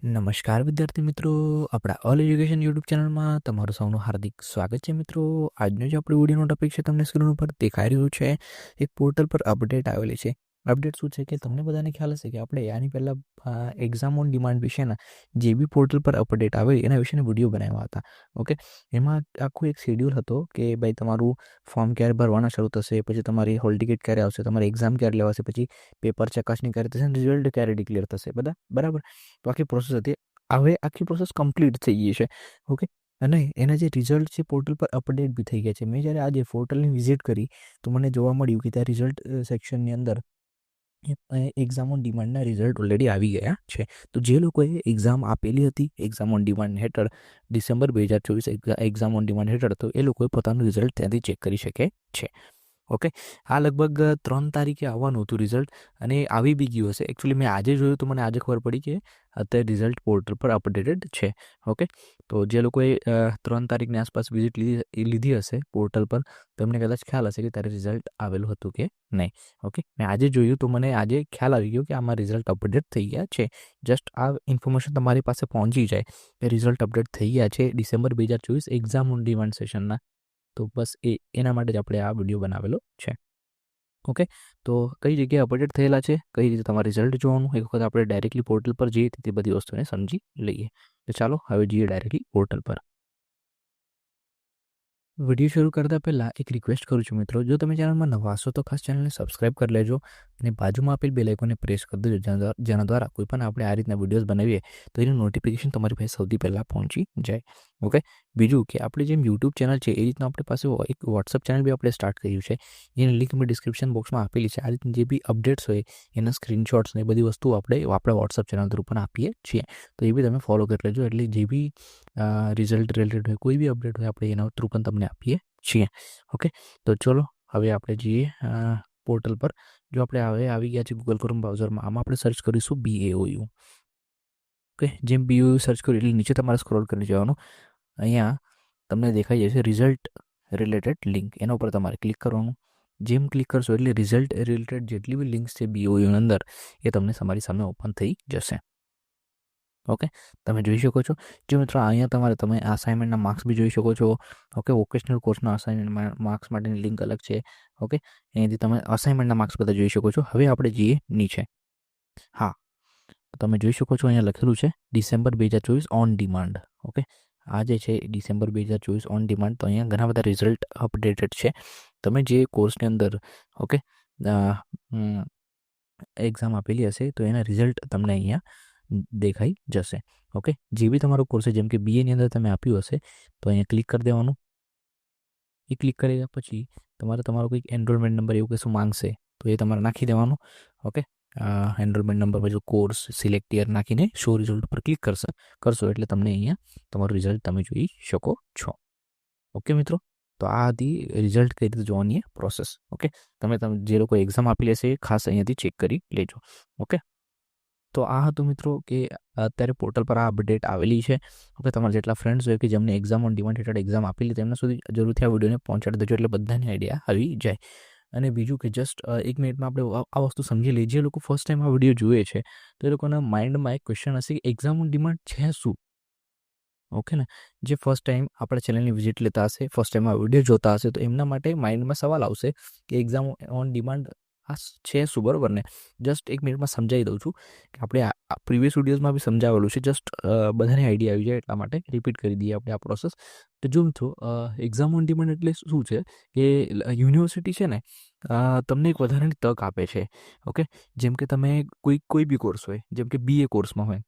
નમસ્કાર વિદ્યાર્થી મિત્રો, આપણા ઓલ એજ્યુકેશન યુટ્યુબ ચેનલમાં તમારું સૌનું હાર્દિક સ્વાગત છે. મિત્રો, આજનો જે આપણો વિડીયોનો ટોપિક છે તમને સ્ક્રીન ઉપર દેખાઈ રહ્યું છે. એક પોર્ટલ પર અપડેટ આવેલી છે. અપડેટ શું છે કે તમને બધાને ખ્યાલ હશે કે આપણે આની પહેલાં એક્ઝામ ઓન ડિમાન્ડ વિશેના જે બી પોર્ટલ પર અપડેટ આવે એના વિશેના વિડીયો બનાવ્યા હતા. ઓકે, એમાં આખું એક શેડ્યુલ હતો કે ભાઈ તમારું ફોર્મ ક્યારે ભરવાના શરૂ થશે, પછી તમારી હોલ ટિકિટ ક્યારે આવશે, તમારી એક્ઝામ ક્યારે લેવાશે, પછી પેપર ચકાસણી ક્યારે થશે, રિઝલ્ટ ક્યારે ડિક્લેર થશે, બધા બરાબર. તો આખી પ્રોસેસ હતી. હવે આખી પ્રોસેસ કમ્પ્લીટ થઈ ગઈ છે. ઓકે, અને એના જે રિઝલ્ટ છે પોર્ટલ પર અપડેટ બી થઈ ગયા છે. મેં જ્યારે આજે પોર્ટલની વિઝિટ કરી તો મને જોવા મળ્યું કે ત્યાં રિઝલ્ટ સેક્શનની અંદર એક્ઝામ ઓન ડિમાન્ડના રિઝલ્ટ ઓલરેડી આવી ગયા છે. તો જે લોકોએ એક્ઝામ આપેલી હતી એક્ઝામ ઓન ડિમાન્ડ હેઠળ ડિસેમ્બર 2024 એક્ઝામ ઓન ડિમાન્ડ હેઠળ, તો એ લોકોએ પોતાનું રિઝલ્ટ ત્યાંથી ચેક કરી શકે છે. ઓકે, આ લગભગ 3 તારીખે આવવાનું હતું રિઝલ્ટ, અને આવી બી ગયું હશે. એકચ્યુઅલી મેં આજે જોયું તો મને આજે ખબર પડી કે અત્યારે રિઝલ્ટ પોર્ટલ પર અપડેટેડ છે. ઓકે, તો જે લોકોએ 3 તારીખની આસપાસ વિઝિટ લીધી હશે પોર્ટલ પર, તો એમને કદાચ ખ્યાલ હશે કે ત્યારે રિઝલ્ટ આવેલું હતું કે નહીં. ઓકે, મેં આજે જોયું તો મને આજે ખ્યાલ આવી ગયો કે આમાં રિઝલ્ટ અપડેટ થઈ ગયા છે. જસ્ટ આ ઇન્ફોર્મેશન તમારી પાસે પહોંચી જાય કે રિઝલ્ટ અપડેટ થઈ ગયા છે ડિસેમ્બર 2024 એક્ઝામ ઓન ડિમાન્ડ સેશનના. તો બસ એના માટે જ આપણે આ વિડીયો બનાવેલો છે. ઓકે, તો કઈ જગ્યાએ અપડેટ થયેલા છે, કઈ રીતે તમારે રિઝલ્ટ જોવાનું, એક વખત આપણે ડાયરેક્ટલી પોર્ટલ પર જઈએ તે બધી વસ્તુને સમજી લઈએ. તો ચાલો હવે જઈએ ડાયરેક્ટલી પોર્ટલ પર. વિડીયો શરૂ કરતાં પહેલાં એક રિક્વેસ્ટ કરું છું મિત્રો, જો તમે ચેનલમાં નવા હશો તો ખાસ ચેનલને સબસ્ક્રાઇબ કરી લેજો અને બાજુમાં આપેલ બેલ આઇકોનને પ્રેસ કરી દેજો, જેના દ્વારા કોઈ પણ આપણે આ રીતના વિડીયોઝ બનાવીએ તો એનું નોટિફિકેશન તમારી પાસે સૌથી પહેલાં પહોંચી જાય. ઓકે, બીજું કે આપણી જેમ યુટ્યુબ ચેનલ છે એ રીતના આપણી પાસે એક વોટ્સઅપ ચેનલ બી આપણે સ્ટાર્ટ કર્યું છે. એની લિંક મેં ડિસ્ક્રિપ્શન બોક્સમાં આપેલી છે. આ રીતની જે બી અપડેટ્સ હોય એના સ્ક્રીનશોટ્સ ને એ બધી વસ્તુઓ આપણે આપણા વોટ્સઅપ ચેનલ થ્રુ પણ આપીએ છીએ. તો એ બી તમે ફોલો કરી લેજો, એટલે જે બી રિઝલ્ટ રિલેટેડ હોય, કોઈ બી અપડેટ હોય, આપણે એના થ્રુ પણ તમને આપીએ છીએ. ઓકે, તો ચલો હવે આપણે જઈએ પોર્ટલ પર. જો આપણે હવે આવી ગયા છે ગૂગલ ક્રોમ બ્રાઉઝરમાં, આમાં આપણે સર્ચ કરીશું BAOU. ઓકે, જેમ BAOU સર્ચ કર્યું એટલે નીચે તમારે સ્ક્રોલ કરી જવાનું. અહીંયા તમને દેખાઈ જશે રિઝલ્ટ રિલેટેડ લિંક, એના ઉપર તમારે ક્લિક કરવાનું. જેમ ક્લિક કરશો એટલે રિઝલ્ટ રિલેટેડ જેટલી બી લિંક્સ છે BAOUની અંદર એ તમને તમારી સામે ઓપન થઈ જશે. ઓકે, તમે જોઈ શકો છો. જો મિત્રો અહીંયા તમે અસાઇનમેન્ટના માર્ક્સ બી જોઈ શકો છો. ઓકે, વોકેશનલ કોર્સના અસાઇનમેન્ટ માર્ક્સ માટેની લિંક અલગ છે. ઓકે, અહીંયાથી તમે અસાઇનમેન્ટના માર્ક્સ બધા જોઈ શકો છો. હવે આપણે જઈએ નીચે. હા, તમે જોઈ શકો છો અહીંયા લખેલું છે ડિસેમ્બર 2024 ઓન ડિમાન્ડ. ઓકે, આ જે છે ડિસેમ્બર 2024 ઓન ડિમાન્ડ, તો અહીંયા ઘણા બધા રિઝલ્ટ અપડેટેડ છે. તમે જે કોર્સની અંદર ઓકે એક્ઝામ આપેલી હશે તો એના રિઝલ્ટ તમને અહીંયા દેખાઈ જશે. ઓકે, જે બી તમારો કોર્સ છે, જેમ કે BAની અંદર તમે આપ્યું હશે તો અહીંયા ક્લિક કરી દેવાનું. એ ક્લિક કર્યા પછી તમારો કંઈક એનરોલમેન્ટ નંબર એવું કશું માંગશે તો એ તમારે નાખી દેવાનું. ઓકે, એનરોલમેન્ટ નંબર પછી કોર્સ સિલેક્ટ યર નાખીને શો રિઝલ્ટ પર ક્લિક કરશો એટલે તમને અહીંયા તમારું રિઝલ્ટ તમે જોઈ શકો છો. ઓકે મિત્રો, તો આ હતી રિઝલ્ટ કઈ રીતે જોવાની પ્રોસેસ. ઓકે, તમે જે લોકો એક્ઝામ આપી લેશે ખાસ અહીંયાથી ચેક કરી લેજો. ઓકે, તો આ હતું મિત્રો કે અત્યારે પોર્ટલ પર આ અપડેટ આવેલી છે. ઓકે, તમારા જેટલા ફ્રેન્ડ્સ હોય કે જેમને એક્ઝામ ઓન ડિમાન્ડ હેઠળ એક્ઝામ આપેલી તેમના સુધી જરૂરથી આ વિડીયોને પહોંચાડી દેજો, એટલે બધાને આઈડિયા આવી જાય. અને બીજું કે જસ્ટ 1 મિનિટમાં આપણે આ વસ્તુ સમજી લઈએ. જે લોકો ફર્સ્ટ ટાઈમ આ વિડીયો જુએ છે તો એ લોકોના માઇન્ડમાં એક ક્વેશ્ચન હશે કે એક્ઝામ ઓન ડિમાન્ડ છે શું. ઓકે ને, જે ફર્સ્ટ ટાઈમ આપણા ચેનલની વિઝિટ લેતા હશે, ફર્સ્ટ ટાઈમ આ વિડીયો જોતા હશે, તો એમના માટે માઇન્ડમાં સવાલ આવશે કે એક્ઝામ ઓન ડિમાન્ડ આ છે શું, બરાબર ને. જસ્ટ 1 મિનિટમાં સમજાવી દઉં છું કે આપણે આ પ્રીવિયસ વિડીયોઝમાં બી સમજાવેલું છે. જસ્ટ બધાને આઈડિયા આવી જાય એટલા માટે રિપીટ કરી દઈએ આપણે આ પ્રોસેસ. તો જો મિત્રો, એક્ઝામ ઓન ડિમાન્ડ એટલે શું છે કે યુનિવર્સિટી છે ને તમને એક વધારાની તક આપે છે. ઓકે, જેમ કે તમે કોઈ બી કોર્સ હોય, જેમ કે BA કોર્સમાં હોય.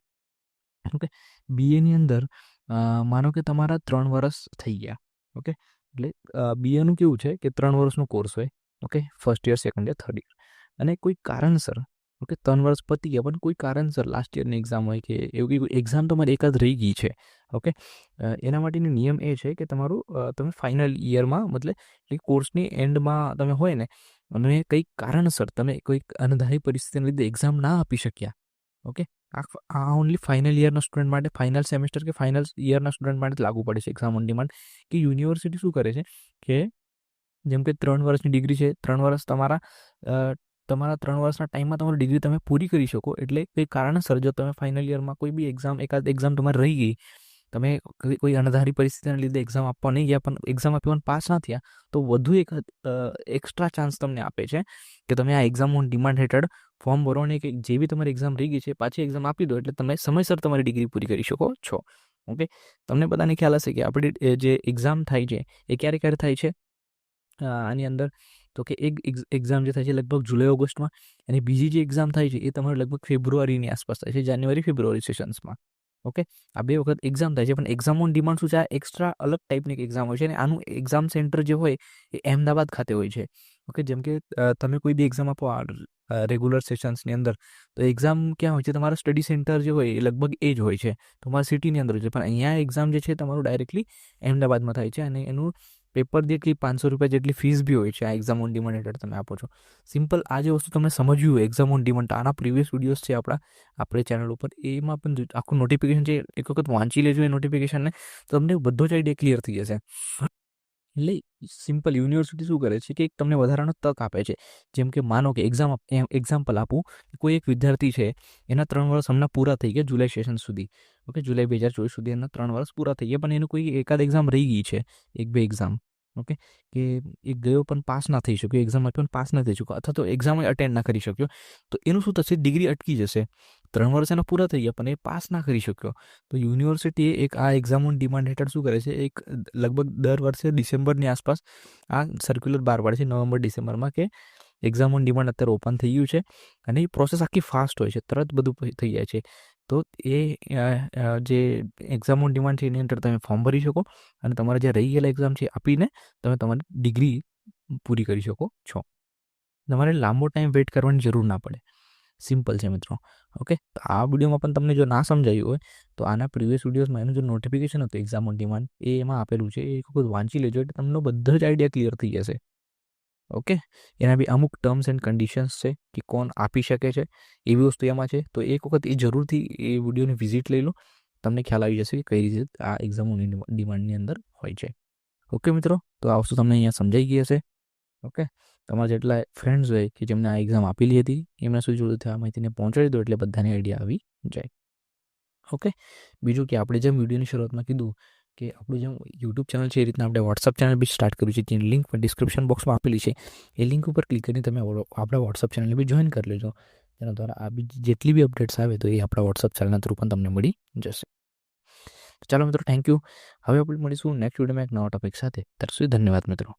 ઓકે, BAની અંદર માનો કે તમારા 3 વર્ષ થઈ ગયા. ઓકે, એટલે BAનું કેવું છે કે 3 વર્ષનો કોર્સ હોય. Okay, first year, second year, third year, અને કોઈ કારણસર 3 વર્ષ પતી ગયા પણ કોઈ કારણસર લાસ્ટ યરની એક્ઝામ હોય કે એવું કોઈ એક્ઝામ તમારી એકાદ રહી ગઈ છે. ઓકે, એના માટેનો નિયમ એ છે કે તમે ફાઇનલ યરમાં, મતલબ એ કોર્સની એન્ડમાં તમે હોય ને અને કંઈક કારણસર તમે કોઈક અનધારી પરિસ્થિતિને લીધે એક્ઝામ ના આપી શક્યા. ઓકે, આ ઓનલી ફાઇનલ યરના સ્ટુડન્ટ માટે, ફાઇનલ સેમેસ્ટર કે ફાઇનલ યરના સ્ટુડન્ટ માટે લાગુ પડે છે એક્ઝામ ઓન ડિમાન્ડ. કે યુનિવર્સિટી શું કરે છે કે જેમ કે 3 વર્ષની ડિગ્રી છે, 3 વર્ષ તમારા તમારા 3 વર્ષના ટાઈમમાં તમારી ડિગ્રી તમે પૂરી કરી શકો. એટલે કોઈ કારણસર જો તમે ફાઇનલ યરમાં કોઈ બી એકાદ એક્ઝામ તમારી રહી ગઈ, તમે કોઈ અણધારી પરિસ્થિતિના લીધે એક્ઝામ આપવા નહીં ગયા, પણ એક્ઝામ આપી પણ પાસ ના થયા, તો વધુ એક એક્સ્ટ્રા ચાન્સ તમને આપે છે કે તમે આ એક્ઝામ ઓન ડિમાન્ડ હેઠળ ફોર્મ ભરો અને કે જે બી તમારી એક્ઝામ રહી ગઈ છે પાછી એક્ઝામ આપી દો, એટલે તમે સમયસર તમારી ડિગ્રી પૂરી કરી શકો છો. ઓકે, તમને બધાને ખ્યાલ હશે કે આપણી જે એક્ઝામ થાય છે એ ક્યારે થાય છે આની અંદર, તો કે એક એક્ઝામ જે થાય છે લગભગ જુલાઈ ઓગસ્ટમાં, અને બીજી જે એક્ઝામ થાય છે એ તમારે લગભગ ફેબ્રુઆરીની આસપાસ થાય છે, જાન્યુઆરી ફેબ્રુઆરી સેશન્સમાં. ઓકે, આ 2 વખત એક્ઝામ થાય છે, પણ એક્ઝામ ઓન ડિમાન્ડ શું છે, આ એક્સ્ટ્રા અલગ ટાઈપની એક્ઝામ હોય છે, અને આનું એક્ઝામ સેન્ટર જે હોય એ અહેમદાબાદ ખાતે હોય છે. ઓકે, જેમ કે તમે કોઈ બી એક્ઝામ આપો રેગ્યુલર સેશન્સની અંદર, તો એક્ઝામ ક્યાં હોય છે, તમારા સ્ટડી સેન્ટર જે હોય એ લગભગ એ જ હોય છે, તમારા સિટીની અંદર હોય છે, પણ અહીંયા એક્ઝામ જે છે તમારું ડાયરેક્ટલી અહેમદાબાદમાં થાય છે, અને એનું પેપર જેટલી 500 રૂપિયા જેટલી ફીસ બી હોય છે આ એક્ઝામ ઓન ડિમાન્ડ હેઠળ તમે આપો છો. સિમ્પલ આ જે વસ્તુ તમને સમજ્યું હોય એક્ઝામ ઓન ડિમાન્ડ, આના પ્રીવિયસ વિડીયોઝ છે આપણે ચેનલ ઉપર, એમાં પણ આખું નોટિફિકેશન છે, એક વખત વાંચી લેજો એ નોટિફિકેશનને, તો તમને બધો જ આઈડિયા ક્લિયર થઈ જશે. એટલે સિમ્પલ યુનિવર્સિટી શું કરે છે કે એક તમને વધારાનો તક આપે છે. જેમ કે માનો કે એક્ઝામ્પલ આપું, કોઈ એક વિદ્યાર્થી છે, એના 3 વર્ષ હમણાં પૂરા થઈ ગયા જુલાઈ સેશન સુધી. ઓકે, જુલાઈ 2024 સુધી એના 3 વર્ષ પૂરા થઈ ગયા, પણ એનું કોઈ એકાદ એક્ઝામ રહી ગઈ છે, 1-2 એક્ઝામ. ઓકે, કે એક ગયો પણ પાસ ના થઈ શક્યો, એક્ઝામ આપ્યો પણ પાસ ના થઈ શક્યો, અથવા તો એક્ઝામ અટેન્ડ ના કરી શક્યો, તો એનું શું થશે, ડિગ્રી અટકી જશે. 3 વર્ષ એના પૂરા થઈ ગયા પણ એ પાસ ના કરી શક્યો, તો યુનિવર્સિટી એક આ એક્ઝામ ઓન ડિમાન્ડ હેઠળ શું કરે છે, એક લગભગ દર વર્ષે ડિસેમ્બરની આસપાસ આ સર્ક્યુલર બહાર પાડે છે, નવેમ્બર ડિસેમ્બરમાં, કે એક્ઝામ ઓન ડિમાન્ડ અત્યારે ઓપન થઈ ગયું છે, અને એ પ્રોસેસ આખી ફાસ્ટ હોય છે, તરત બધું થઈ જાય છે. તો એ જે એક્ઝામ ઓન ડિમાન્ડ છે એની અંદર તમે ફોર્મ ભરી શકો, અને તમારા જે રહી ગયેલા એક્ઝામ છે આપીને તમે તમારી ડિગ્રી પૂરી કરી શકો છો. તમારે લાંબો ટાઈમ વેઇટ કરવાની જરૂર ના પડે. સિમ્પલ છે મિત્રો. ઓકે, તો આ વિડીયોમાં પણ તમને જો ના સમજાયું હોય તો આના પ્રીવિયસ વિડીયોઝમાં એનું જે નોટિફિકેશન હતું એક્ઝામ ઓન ડિમાન્ડ એ એમાં આપેલું છે, એ એક વખત વાંચી લેજો એટલે તમને બધો જ આઈડિયા ક્લિયર થઈ જશે. ઓકે, એના બી અમુક ટર્મ્સ એન્ડ કન્ડિશન્સ છે કે કોણ આપી શકે છે, એવી વસ્તુ એમાં છે, તો એક વખત એ જરૂરથી એ વિડીયોની વિઝિટ લઈ લો, તમને ખ્યાલ આવી જશે કે કઈ રીતે આ એક્ઝામ ઓન ડિમાન્ડની અંદર હોય છે. ઓકે મિત્રો, તો આ વસ્તુ તમને અહીંયા સમજાઈ ગઈ હશે. ઓકે, તમારા જેટલા ફ્રેન્ડ્સ હોય કે જેમને આ એક્ઝામ આપેલી હતી એમના સુધી જોડે આ માહિતીને પહોંચાડી દો એટલે બધાને આઈડિયા આવી જાય. ઓકે, બીજું કે આપણે જેમ વિડીયોની શરૂઆતમાં કીધું કે આપણું જેમ યુટ્યુબ ચેનલ છે એ રીતના આપણે વોટ્સઅપ ચેનલ બી સ્ટાર્ટ કર્યું છે, જેની લિંક પણ ડિસ્ક્રિપ્શન બોક્સમાં આપેલી છે. એ લિંક ઉપર ક્લિક કરીને તમે આપણા વોટ્સઅપ ચેનલને બી જોઈન કરી લેજો, જેના દ્વારા આ બી જેટલી બી અપડેટ્સ આવે તો એ આપણા વોટ્સઅપ ચેનલના થ્રુ પણ તમને મળી જશે. ચાલો મિત્રો, થેન્ક યુ. હવે આપણે મળીશું નેક્સ્ટ વિડીયોમાં એક નવા ટોપિક સાથે. ત્યાર સુધી ધન્યવાદ મિત્રો.